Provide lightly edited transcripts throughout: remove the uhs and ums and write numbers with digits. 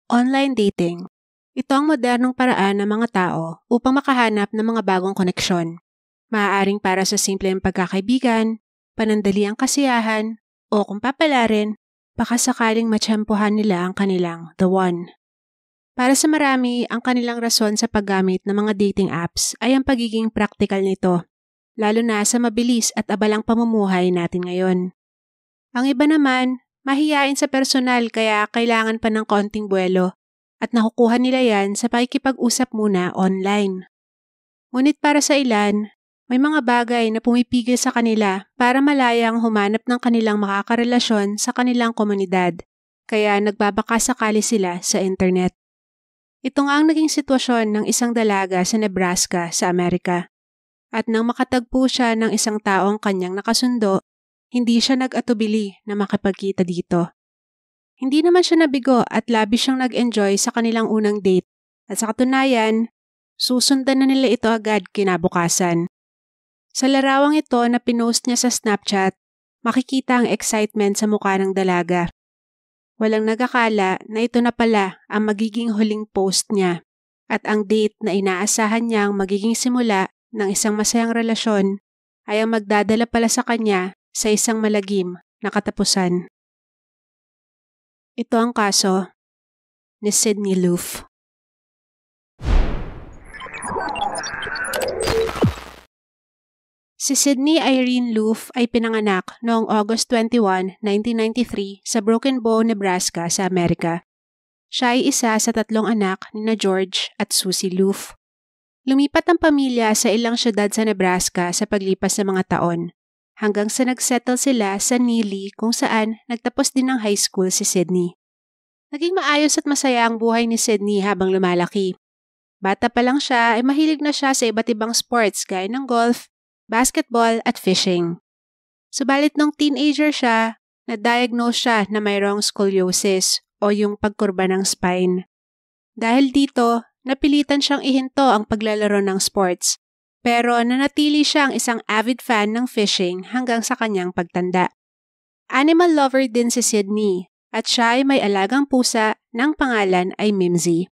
Online dating. Ito ang modernong paraan ng mga tao upang makahanap ng mga bagong koneksyon. Maaaring para sa simpleng pagkakaibigan, panandaliang kasiyahan, o kung papalarin, baka sakaling matsyempohan nila ang kanilang the one. Para sa marami, ang kanilang rason sa paggamit ng mga dating apps ay ang pagiging practical nito, lalo na sa mabilis at abalang pamumuhay natin ngayon. Ang iba naman, mahiyain sa personal kaya kailangan pa ng konting buwelo at nakukuha nila yan sa pakikipag-usap muna online. Ngunit para sa ilan, may mga bagay na pumipigil sa kanila para malayang humanap ng kanilang makakarelasyon sa kanilang komunidad, kaya nagbabakasakali sila sa internet. Ito nga ang naging sitwasyon ng isang dalaga sa Nebraska sa Amerika. At nang makatagpo siya ng isang taong kanyang nakasundo, hindi siya nag-atubili na makipagkita dito. Hindi naman siya nabigo at labis siyang nag-enjoy sa kanilang unang date at sa katunayan, susundan na nila ito agad kinabukasan. Sa larawang ito na pinost niya sa Snapchat, makikita ang excitement sa mukha ng dalaga. Walang nag-akala na ito na pala ang magiging huling post niya at ang date na inaasahan niyang magiging simula ng isang masayang relasyon ay ang magdadala pala sa kanya sa isang malagim na katapusan. Ito ang kaso ni Sydney Loof. Si Sydney Irene Loof ay pinanganak noong August 21, 1993 sa Broken Bow, Nebraska sa Amerika. Siya ay isa sa 3 anak nina George at Susie Loof. Lumipat ang pamilya sa ilang syudad sa Nebraska sa paglipas ng mga taon, hanggang sa nagsettle sila sa Neely kung saan nagtapos din ng high school si Sydney. Naging maayos at masaya ang buhay ni Sydney habang lumalaki. Bata pa lang siya ay mahilig na siya sa iba't ibang sports gaya ng golf, basketball at fishing. Subalit nung teenager siya, na-diagnose siya na mayroong scoliosis o yung pagkurba ng spine. Dahil dito, napilitan siyang ihinto ang paglalaro ng sports. Pero nanatili siyang isang avid fan ng fishing hanggang sa kanyang pagtanda. Animal lover din si Sydney at siya ay may alagang pusa ng pangalan ay Mimsy.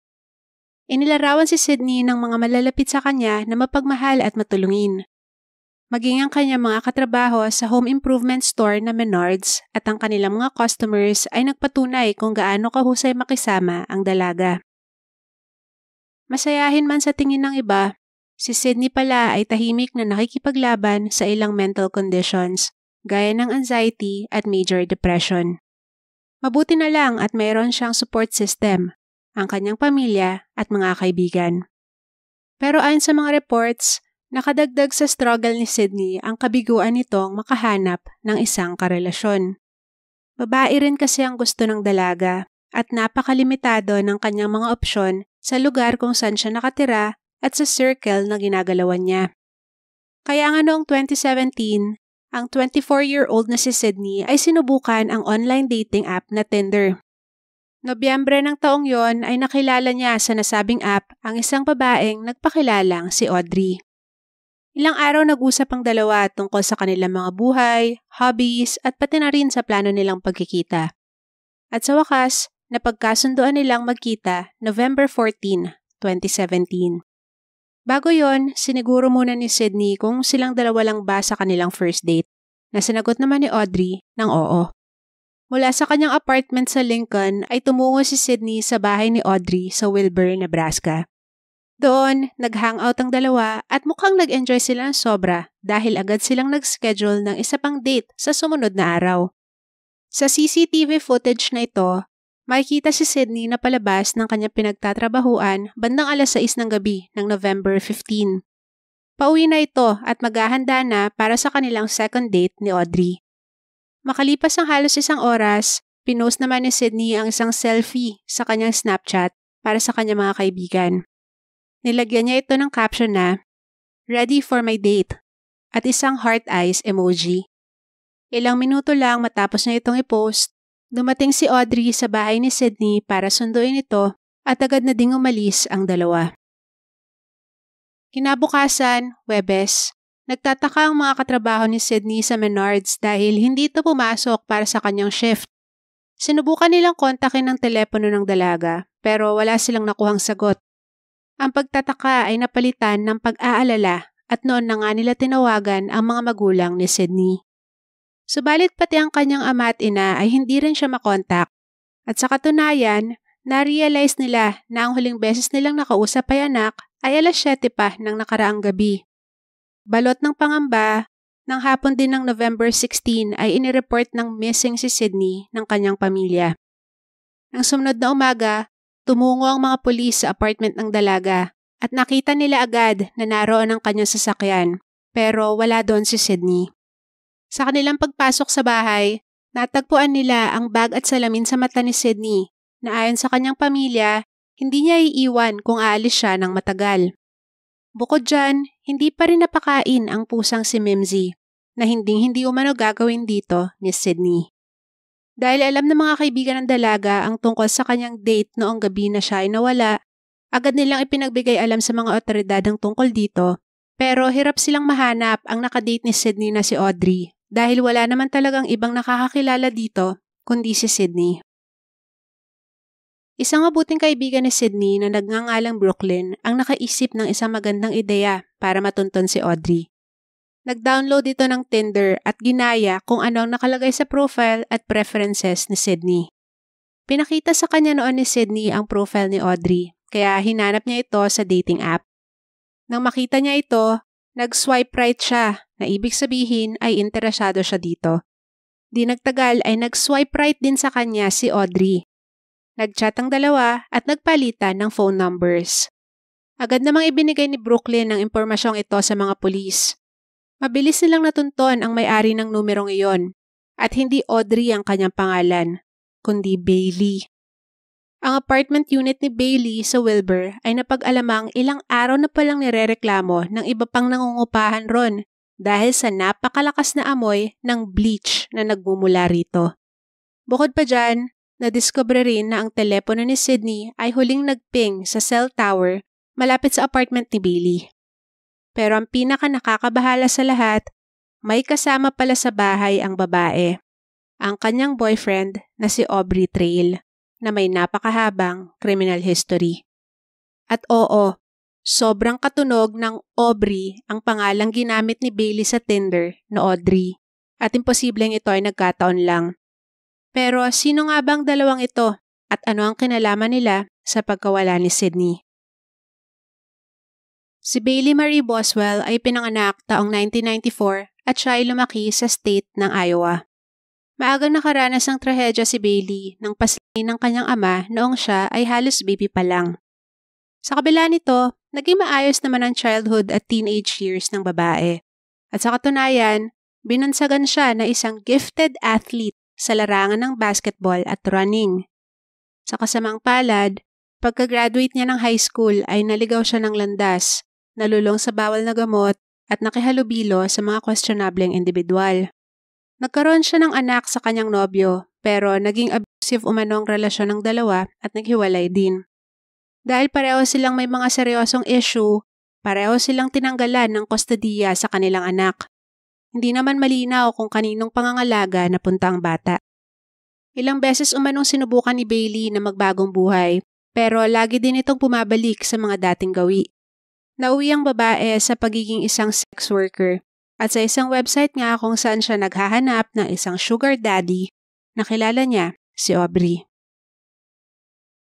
Inilarawan si Sydney ng mga malalapit sa kanya na mapagmahal at matulungin. Maging ang kanyang mga katrabaho sa home improvement store na Menards at ang kanilang mga customers ay nagpatunay kung gaano kahusay makisama ang dalaga. Masayahin man sa tingin ng iba, si Sydney pala ay tahimik na nakikipaglaban sa ilang mental conditions, gaya ng anxiety at major depression. Mabuti na lang at mayroon siyang support system, ang kanyang pamilya at mga kaibigan. Pero ayon sa mga reports, nakadagdag sa struggle ni Sydney ang kabiguan nitong makahanap ng isang karelasyon. Babae rin kasi ang gusto ng dalaga at napakalimitado ng kanyang mga opsyon sa lugar kung saan siya nakatira at sa circle na ginagalawan niya. Kaya nga noong 2017, ang 24-year-old na si Sydney ay sinubukan ang online dating app na Tinder. Nobyembre ng taong yon ay nakilala niya sa nasabing app ang isang babaeng nagpakilalang si Audrey. Ilang araw nag-usap ang dalawa tungkol sa kanilang mga buhay, hobbies at pati na rin sa plano nilang pagkikita. At sa wakas, napagkasunduan nilang magkita November 14, 2017. Bago yon, siniguro muna ni Sydney kung silang dalawa lang ba sa kanilang first date, na sinagot naman ni Audrey ng oo. Mula sa kanyang apartment sa Lincoln ay tumungo si Sydney sa bahay ni Audrey sa Wilbur, Nebraska. Doon, nag-hangout ang dalawa at mukhang nag-enjoy sila ng sobra dahil agad silang nag-schedule ng isa pang date sa sumunod na araw. Sa CCTV footage na ito, makikita si Sydney na palabas ng kanyang pinagtatrabahuan bandang 6:00 ng gabi ng November 15. Pauwi na ito at maghahanda na para sa kanilang second date ni Audrey. Makalipas ang halos 1 oras, pinost naman ni Sydney ang isang selfie sa kanyang Snapchat para sa kanyang mga kaibigan. Nilagyan niya ito ng caption na, "Ready for my date," at isang heart eyes emoji. Ilang minuto lang matapos niya itong i-post, dumating si Audrey sa bahay ni Sydney para sunduin ito at agad na ding umalis ang dalawa. Kinabukasan, Huwebes, nagtataka ang mga katrabaho ni Sydney sa Menards dahil hindi ito pumasok para sa kanyang shift. Sinubukan nilang kontakin ng telepono ng dalaga pero wala silang nakuhang sagot. Ang pagtataka ay napalitan ng pag-aalala at noon na nga nila tinawagan ang mga magulang ni Sydney. Subalit pati ang kanyang ama at ina ay hindi rin siya makontak. At sa katunayan, na-realize nila na ang huling beses nilang nakausap ay anak ay alas 7 pa ng nakaraang gabi. Balot ng pangamba, ng hapon din ng November 16 ay inireport ng missing si Sydney ng kanyang pamilya. Ang sumunod na umaga, tumungo ang mga pulis sa apartment ng dalaga at nakita nila agad na naroon ang kanyang sasakyan, pero wala doon si Sydney. Sa kanilang pagpasok sa bahay, natagpuan nila ang bag at salamin sa mata ni Sydney na ayon sa kanyang pamilya, hindi niya iiwan kung aalis siya ng matagal. Bukod dyan, hindi pa rin napakain ang pusang si Mimsy na hindi umano gagawin dito ni Sydney. Dahil alam ng mga kaibigan ng dalaga ang tungkol sa kanyang date noong gabi na siya ay nawala, agad nilang ipinagbigay alam sa mga otoridad ang tungkol dito, pero hirap silang mahanap ang nakadate ni Sydney na si Audrey dahil wala naman talagang ibang nakakakilala dito kundi si Sydney. Isang mabuting kaibigan ni Sydney na nagngangalang Brooklyn ang nakaisip ng isang magandang ideya para matunton si Audrey. Nag-download ito ng Tinder at ginaya kung ano ang nakalagay sa profile at preferences ni Sydney. Pinakita sa kanya noon ni Sydney ang profile ni Audrey, kaya hinanap niya ito sa dating app. Nang makita niya ito, nag-swipe right siya na ibig sabihin ay interesado siya dito. Di nagtagal ay nag-swipe right din sa kanya si Audrey. Nag-chat ang dalawa at nagpalitan ng phone numbers. Agad namang ibinigay ni Brooklyn ang impormasyong ito sa mga pulis. Mabilis nilang natunton ang may-ari ng numerong iyon at hindi Audrey ang kanyang pangalan, kundi Bailey. Ang apartment unit ni Bailey sa Wilbur ay napag-alamang ilang araw na palang nirereklamo ng iba pang nangungupahan ron dahil sa napakalakas na amoy ng bleach na nagmumula rito. Bukod pa dyan, nadiskubre rin na ang telepono ni Sydney ay huling nagping sa cell tower malapit sa apartment ni Bailey. Pero ang pinaka nakakabahala sa lahat, may kasama pala sa bahay ang babae, ang kanyang boyfriend na si Aubrey Trail na may napakahabang criminal history. At oo, sobrang katunog ng Aubrey ang pangalang ginamit ni Bailey sa Tinder na Audrey at imposibleng ito ay nagkataon lang. Pero sino nga bang dalawang ito at ano ang kinalaman nila sa pagkawala ni Sydney? Si Bailey Marie Boswell ay pinanganak taong 1994 at siya ay lumaki sa state ng Iowa. Maagang nakaranas ng trahedya si Bailey nang paslay ng kanyang ama noong siya ay halos baby pa lang. Sa kabila nito, naging maayos naman ang childhood at teenage years ng babae. At sa katunayan, binansagan siya na isang gifted athlete sa larangan ng basketball at running. Sa kasamang palad, pagka-graduate niya ng high school ay naligaw siya ng landas, nalulong sa bawal na gamot at nakihalubilo sa mga questionableng individual. Nagkaroon siya ng anak sa kanyang nobyo pero naging abusive umano ang relasyon ng dalawa at naghiwalay din. Dahil pareho silang may mga seryosong issue, pareho silang tinanggalan ng kustodiya sa kanilang anak. Hindi naman malinaw kung kaninong pangangalaga napunta ang bata. Ilang beses umanong sinubukan ni Bailey na magbagong buhay pero lagi din itong pumabalik sa mga dating gawi. Nauwi ang babae sa pagiging isang sex worker at sa isang website nga kung saan siya naghahanap ng isang sugar daddy na kilala niya si Aubrey.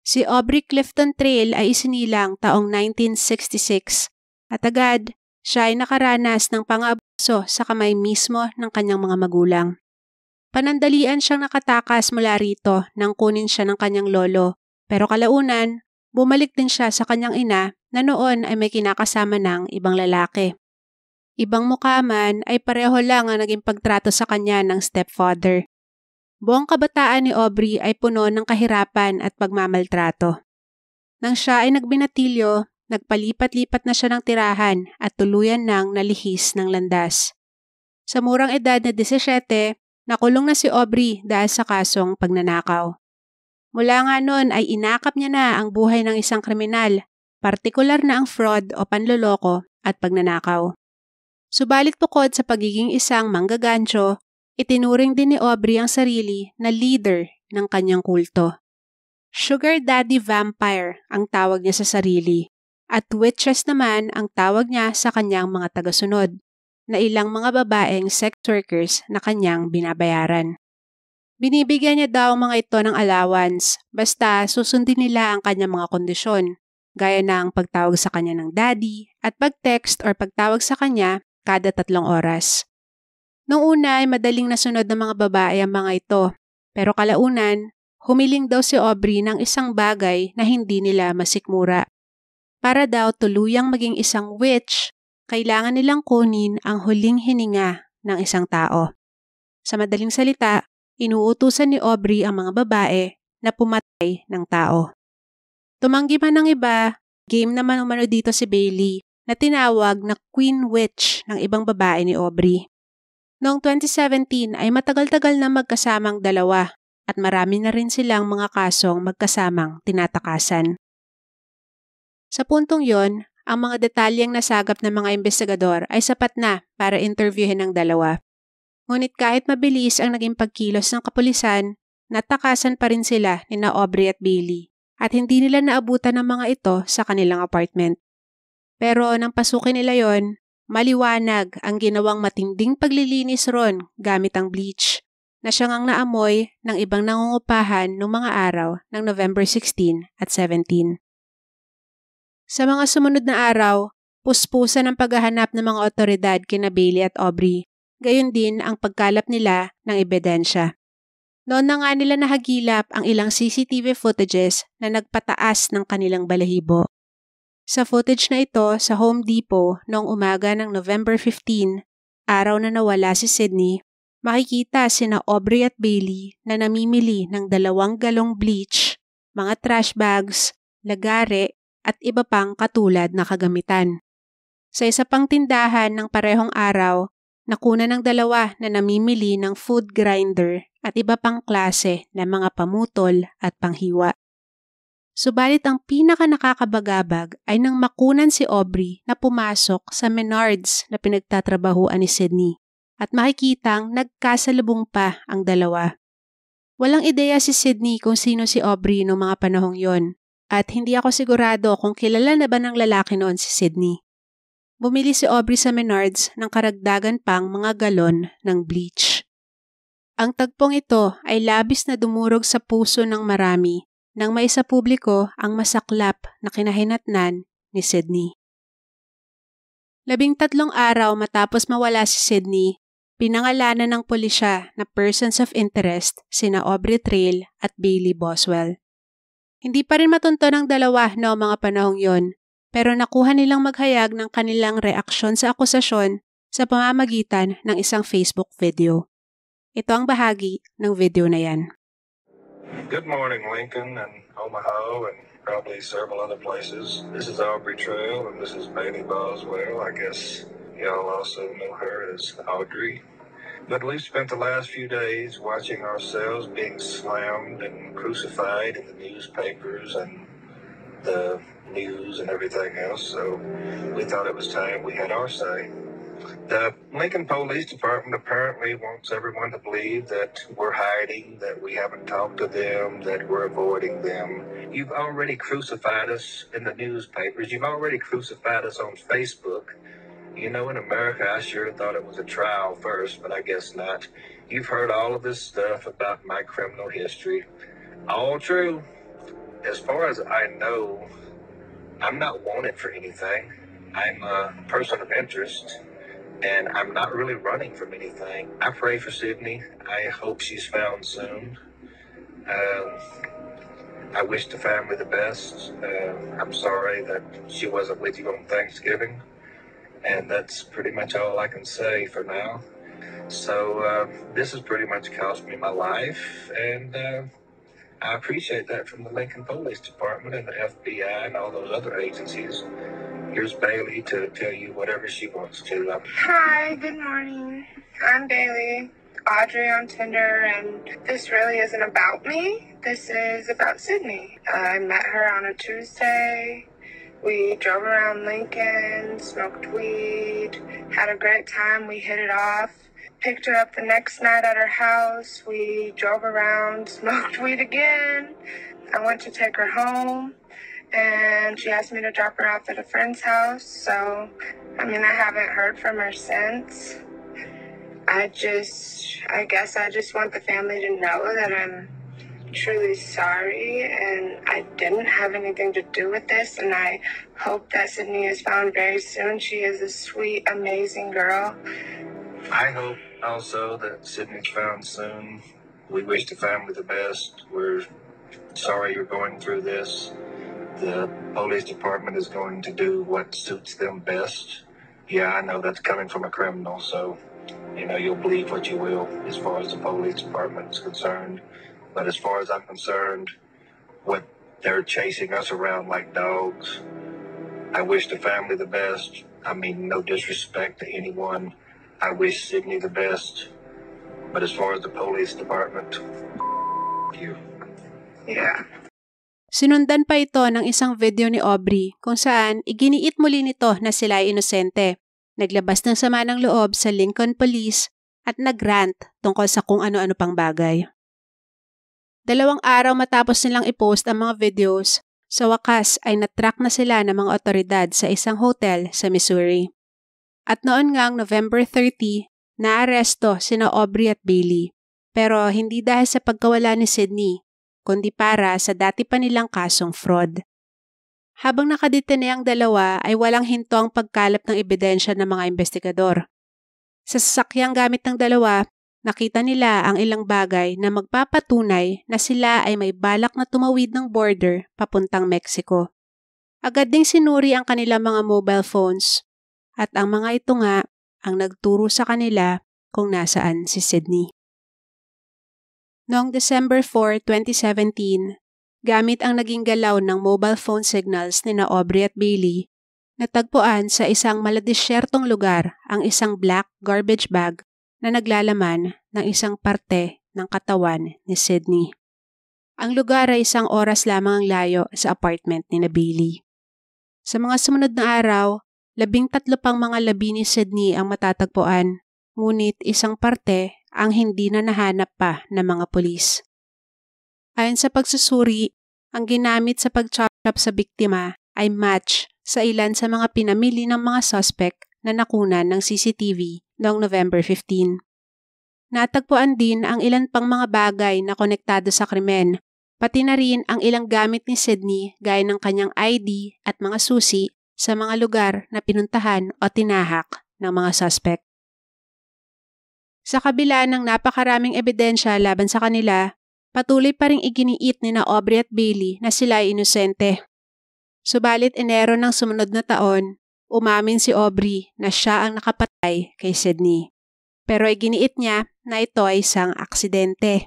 Si Aubrey Clifton Trail ay isinilang taong 1966 at agad siya ay nakaranas ng pang-abuso sa kamay mismo ng kanyang mga magulang. Panandalian siyang nakatakas mula rito nang kunin siya ng kanyang lolo pero kalaunan, bumalik din siya sa kanyang ina na noon ay may kinakasama ng ibang lalaki. Ibang mukha man ay pareho lang ang naging pagtrato sa kanya ng stepfather. Buong kabataan ni Aubrey ay puno ng kahirapan at pagmamaltrato. Nang siya ay nagbinatilyo, nagpalipat-lipat na siya ng tirahan at tuluyan nang nalihis ng landas. Sa murang edad na 17, nakulong na si Aubrey dahil sa kasong pagnanakaw. Mula nga noon ay inakap niya na ang buhay ng isang kriminal, partikular na ang fraud o panloloko at pagnanakaw. Subalit bukod sa pagiging isang manggagancho, itinuring din ni Aubrey ang sarili na leader ng kanyang kulto. Sugar Daddy Vampire ang tawag niya sa sarili at witches naman ang tawag niya sa kanyang mga tagasunod na ilang mga babaeng sex workers na kanyang binabayaran. Binibigyan niya daw mga ito ng allowance basta susundin nila ang kanyang mga kondisyon, gaya ng pagtawag sa kanya ng daddy at pag-text or pagtawag sa kanya kada 3 oras. Noong una ay madaling nasunod ng mga babae ang mga ito, pero kalaunan, humiling daw si Aubrey ng isang bagay na hindi nila masikmura. Para daw tuluyang maging isang witch, kailangan nilang kunin ang huling hininga ng isang tao. Sa madaling salita, inuutusan ni Aubrey ang mga babae na pumatay ng tao. Tumanggi man ng iba, game naman umano dito si Bailey na tinawag na Queen Witch ng ibang babae ni Aubrey. Noong 2017 ay matagal-tagal na magkasamang dalawa at marami na rin silang mga kasong magkasamang tinatakasan. Sa puntong yon, ang mga detalyeng nasagap ng mga investigador ay sapat na para interviewin ng dalawa. Ngunit kahit mabilis ang naging pagkilos ng kapulisan, natakasan pa rin sila ni Aubrey at Bailey at hindi nila naabutan ng mga ito sa kanilang apartment. Pero nang pasukin nila yon, maliwanag ang ginawang matinding paglilinis ron gamit ang bleach na siyang ang naamoy ng ibang nangungupahan noong mga araw ng November 16 at 17. Sa mga sumunod na araw, puspusan ang paghahanap ng mga otoridad kina Bailey at Aubrey, gayon din ang pagkalap nila ng ebidensya. Noon na nga nila nahagilap ang ilang CCTV footages na nagpataas ng kanilang balahibo. Sa footage na ito sa Home Depot noong umaga ng November 15, araw na nawala si Sydney, makikita sina Aubrey at Bailey na namimili ng 2 galong bleach, mga trash bags, lagare at iba pang katulad na kagamitan. Sa isa pang tindahan ng parehong araw, nakuna ng 2 na namimili ng food grinder at iba pang klase ng mga pamutol at panghiwa. Subalit ang pinaka nakakabagabag ay nang makunan si Aubrey na pumasok sa Menards na pinagtatrabahuan ni Sydney at makikitang nagkasalubong pa ang 2. Walang ideya si Sydney kung sino si Aubrey noong mga panahong yon at hindi ako sigurado kung kilala na ba ng lalaki noon si Sydney. Bumili si Aubrey sa Menards ng karagdagan pang mga galon ng bleach. Ang tagpong ito ay labis na dumurog sa puso ng marami nang may sa publiko ang masaklap na kinahinatnan ni Sydney. 13 araw matapos mawala si Sydney, pinangalanan ng pulisya na persons of interest sina Aubrey Trail at Bailey Boswell. Hindi pa rin matunto ng 2 noong mga panahong yon, pero nakuha nilang maghayag ng kanilang reaksyon sa akusasyon sa pamamagitan ng isang Facebook video. Ito ang bahagi ng video na yan. Good morning, Lincoln and Omaha and probably several other places. This is Aubrey Trail and this is Bailey Boswell. I guess y'all also know her as Audrey. But we've spent the last few days watching ourselves being slammed and crucified in the newspapers and the news and everything else, so we thought it was time we had our say. The Lincoln Police Department apparently wants everyone to believe that we're hiding, that we haven't talked to them, that we're avoiding them. You've already crucified us in the newspapers. You've already crucified us on Facebook. You know, in America, I sure thought it was a trial first, but I guess not. You've heard all of this stuff about my criminal history. All true. As far as I know, I'm not wanted for anything. I'm a person of interest. And I'm not really running from anything. I pray for Sydney. I hope she's found soon. I wish the family the best. I'm sorry that she wasn't with you on Thanksgiving. And that's pretty much all I can say for now. So this has pretty much cost me my life. And I appreciate that from the Lincoln Police Department and the FBI and all those other agencies. Here's Bailey to tell you whatever she wants to. Hi, good morning. I'm Bailey, Audrey on Tinder, and this really isn't about me. This is about Sydney. I met her on a Tuesday. We drove around Lincoln, smoked weed, had a great time. We hit it off. Picked her up the next night at her house. We drove around, smoked weed again, I went to take her home, and she asked me to drop her off at a friend's house. So, I haven't heard from her since. I guess I just want the family to know that I'm truly sorry, and I didn't have anything to do with this, and I hope that Sydney is found very soon. She is a sweet, amazing girl. I hope also that Sydney's found soon. We wish the family the best. We're sorry you're going through this. The police department is going to do what suits them best. Yeah, I know that's coming from a criminal, so, you'll believe what you will as far as the police department is concerned. But as far as I'm concerned, what they're chasing us around like dogs, I wish the family the best. No disrespect to anyone. I wish Sydney the best. But as far as the police department, you. Yeah. Sinundan pa ito ng isang video ni Aubrey kung saan iginiit muli nito na sila ay inosente. Naglabas ng sama ng loob sa Lincoln Police at nagrant tungkol sa kung ano-ano pang bagay. 2 araw matapos nilang i-post ang mga videos, sa wakas ay natrack na sila ng mga otoridad sa isang hotel sa Missouri. At noon ngang November 30, naaresto sina Aubrey at Bailey, pero hindi dahil sa pagkawala ni Sydney, kundi para sa dati pa nilang kasong fraud. Habang nakadetene ang dalawa ay walang hinto ang pagkalap ng ebidensya ng mga investigador. Sa sasakyang gamit ng dalawa, nakita nila ang ilang bagay na magpapatunay na sila ay may balak na tumawid ng border papuntang Mexico. Agad ding sinuri ang kanilang mga mobile phones at ang mga ito nga ang nagturo sa kanila kung nasaan si Sydney. Noong December 4, 2017, gamit ang naging galaw ng mobile phone signals ni na Aubrey at Bailey, natagpuan sa isang maladisyertong lugar ang isang black garbage bag na naglalaman ng isang parte ng katawan ni Sydney. Ang lugar ay 1 oras lamang ang layo sa apartment ni na Bailey. Sa mga sumunod na araw, 13 pang mga labi ni Sydney ang matatagpuan, ngunit isang parte ang hindi na nahanap pa ng mga pulis. Ayon sa pagsusuri, ang ginamit sa pag-chop sa biktima ay match sa ilan sa mga pinamili ng mga suspect na nakunan ng CCTV noong November 15. Natagpuan din ang ilan pang mga bagay na konektado sa krimen, pati na rin ang ilang gamit ni Sydney gaya ng kanyang ID at mga susi sa mga lugar na pinuntahan o tinahak ng mga suspect. Sa kabila ng napakaraming ebidensya laban sa kanila, patuloy pa ring iginiit ni na Aubrey at Bailey na sila ay inosente. Subalit Enero ng sumunod na taon, umamin si Aubrey na siya ang nakapatay kay Sydney. Pero iginiit niya na ito ay isang aksidente.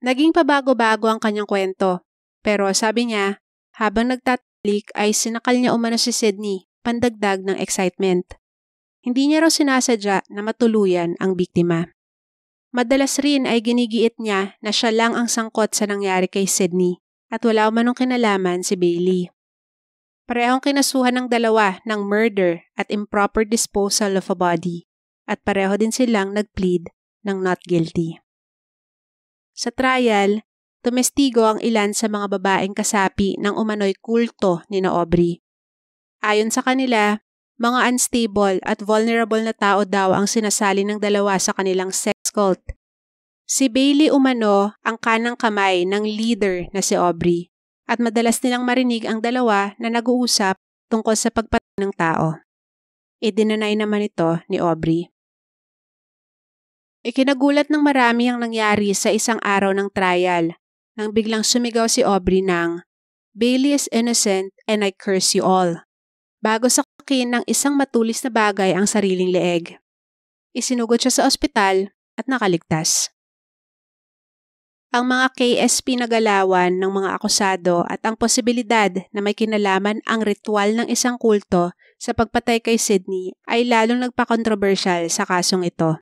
Naging pabago-bago ang kanyang kwento, pero sabi niya, habang nagtatalik ay sinakal niya umano si Sydney, pandagdag ng excitement. Hindi niya raw sinasadya na matuluyan ang biktima. Madalas rin ay ginigiit niya na siya lang ang sangkot sa nangyari kay Sydney at wala umanong kinalaman si Bailey. Parehong kinasuhan ng dalawa ng murder at improper disposal of a body at pareho din silang nag-plead ng not guilty. Sa trial, tumestigo ang ilan sa mga babaeng kasapi ng umano'y kulto ni na Aubrey. Ayon sa kanila, mga unstable at vulnerable na tao daw ang sinasali ng dalawa sa kanilang sex cult. Si Bailey umano ang kanang kamay ng leader na si Aubrey at madalas nilang marinig ang dalawa na nag-uusap tungkol sa pagpatay ng tao. Idinanay naman ito ni Aubrey. Ikinagulat ng marami ang nangyari sa isang araw ng trial nang biglang sumigaw si Aubrey ng "Bailey is innocent and I curse you all," bago sakin ng isang matulis na bagay ang sariling leeg. Isinugod siya sa ospital at nakaligtas. Ang mga KSP na galawan ng mga akusado at ang posibilidad na may kinalaman ang ritual ng isang kulto sa pagpatay kay Sydney ay lalong nagpa-controversial sa kasong ito.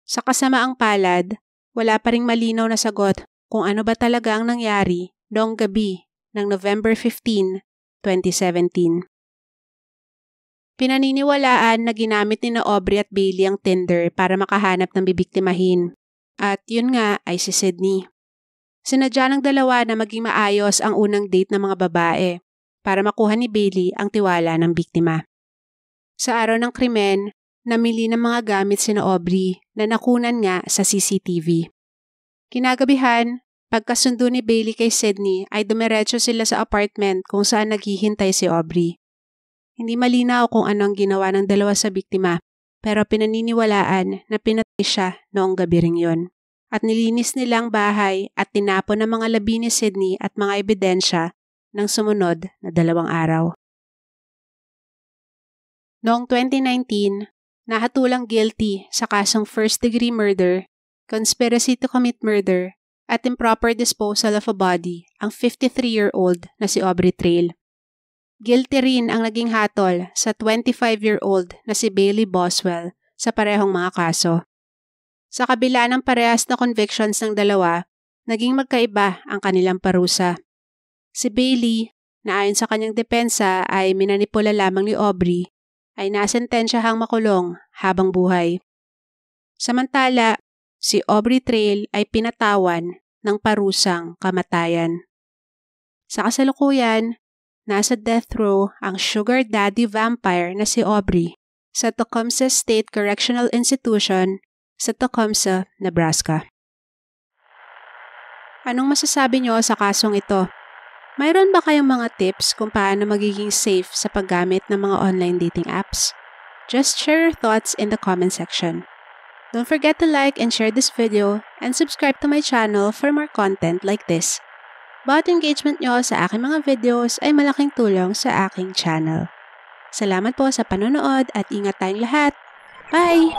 Sa kasamaang palad, wala pa ring malinaw na sagot kung ano ba talaga ang nangyari noong gabi ng November 15, 2017. Pinaniniwalaan na ginamit ni na Aubrey at Bailey ang Tinder para makahanap ng bibiktimahin. At yun nga ay si Sydney. Sinadya ng dalawa na maging maayos ang unang date ng mga babae para makuha ni Bailey ang tiwala ng biktima. Sa araw ng krimen, namili ng mga gamit sina Aubrey na nakunan nga sa CCTV. Kinagabihan, pagkasundo ni Bailey kay Sydney ay dumiretso sila sa apartment kung saan naghihintay si Aubrey. Hindi malinaw kung ano ang ginawa ng dalawa sa biktima, pero pinaniniwalaan na pinatay siya noong gabi ring yun. At nilinis nilang bahay at tinapon ng mga labi ni Sydney at mga ebidensya ng sumunod na 2 araw. Noong 2019, nahatulang guilty sa kasong first-degree murder, conspiracy to commit murder, at improper disposal of a body ang 53-year-old na si Aubrey Trail. Guilty rin ang naging hatol sa 25-year-old na si Bailey Boswell sa parehong mga kaso. Sa kabila ng parehas na convictions ng dalawa, naging magkaiba ang kanilang parusa. Si Bailey, na ayon sa kanyang depensa ay minanipula lamang ni Aubrey, ay nasentensyahang makulong habang buhay. Samantala, si Aubrey Trail ay pinatawan ng parusang kamatayan. Sa kasalukuyan, nasa death row ang sugar daddy vampire na si Aubrey sa Tecumseh State Correctional Institution sa Tecumseh, Nebraska. Anong masasabi niyo sa kasong ito? Mayroon ba kayong mga tips kung paano magiging safe sa paggamit ng mga online dating apps? Just share your thoughts in the comment section. Don't forget to like and share this video and subscribe to my channel for more content like this. Bawat engagement nyo sa aking mga videos ay malaking tulong sa aking channel. Salamat po sa panonood at ingat tayong lahat. Bye!